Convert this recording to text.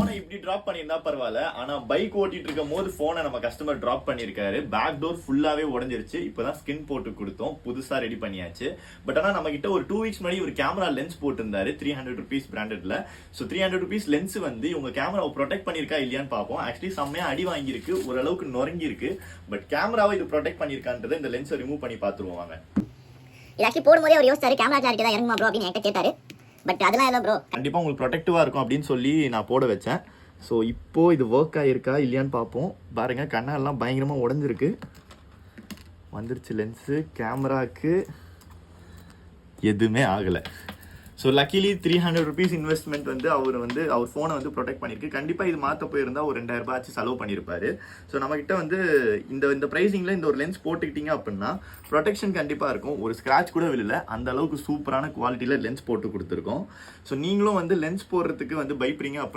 போனை இப்படி டிராப் பண்ணியிருந்தா பரவாயில்ல, ஆனா பைக் ஓட்டிட்டு இருக்கும் போது போனை நம்ம கஸ்டமர் டிராப் பண்ணிருக்காரு. பேக் டோர் ஃபுல்லாவே உடஞ்சிருச்சு. இப்பதான் ஸ்கின் போட்டு கொடுத்தோம், புதுசா ரெடி பண்ணியாச்சு. பட் ஆனா நம்ம கிட்ட ஒரு 2 வீக்ஸ் முன்னாடி ஒரு கேமரா லென்ஸ் போட்டிருந்தாரு 300 rupees பிராண்டட்ல. ஸோ 300 rupees லென்ஸ் வந்து உங்க கேமராவை ப்ரொடெக்ட் பண்ணிருக்கா இல்லையான்னு பார்ப்போம். ஆக்சுவலி செம்மையா அடி வாங்கியிருக்கு, ஓரளவுக்கு நொறுங்கி இருக்கு. பட் கேமராவை இது ப்ரொடெக்ட் பண்ணிருக்கான்றதை இந்த லென்ஸை ரிமூவ் பண்ணி பார்த்துருவோம் வாங்க. இது ஆக்சுவலி போடும்போதே அவர் யோசிச்சாரு கேமரா கிளாரிட்டி தான் இறங்குமா ப்ரோ அப்படின்னு என்கிட்ட கேட்டாரு. பட் அதெல்லாம் இல்லை ப்ரோ, கண்டிப்பாக உங்களுக்கு ப்ரொடெக்டிவாக இருக்கும் அப்படின்னு சொல்லி நான் போட வச்சேன். ஸோ இப்போது இது ஒர்க் ஆகிருக்கா இல்லையான்னு பார்ப்போம். பாருங்கள், கண்ணெல்லாம் பயங்கரமாக உடஞ்சிருக்கு. வந்துருச்சு லென்ஸு. கேமராவுக்கு எதுவுமே ஆகலை. ஸோ லக்கிலி 300 rupees இன்வெஸ்ட்மெண்ட் வந்து அவர் ஃபோனை வந்து ப்ரொடெக்ட் பண்ணியிருக்கு. கண்டிப்பாக இது மாற்ற போயிருந்தால் ஒரு 2000 ரூபாய் ஆச்சு செலவு பண்ணியிருப்பாரு. ஸோ நம்மக்கிட்ட வந்து இந்த ப்ரைஸிங்கில் இந்த ஒரு லென்ஸ் போட்டுக்கிட்டீங்க அப்படின்னா ப்ரொடெக்ஷன் கண்டிப்பாக இருக்கும். ஒரு ஸ்க்ராட்ச் கூட விழல, அந்த அளவுக்கு சூப்பரான குவாலிட்டியில் லென்ஸ் போட்டு கொடுத்துருக்கோம். ஸோ நீங்களும் வந்து லென்ஸ் போடுறதுக்கு வந்து பயப்படுறீங்க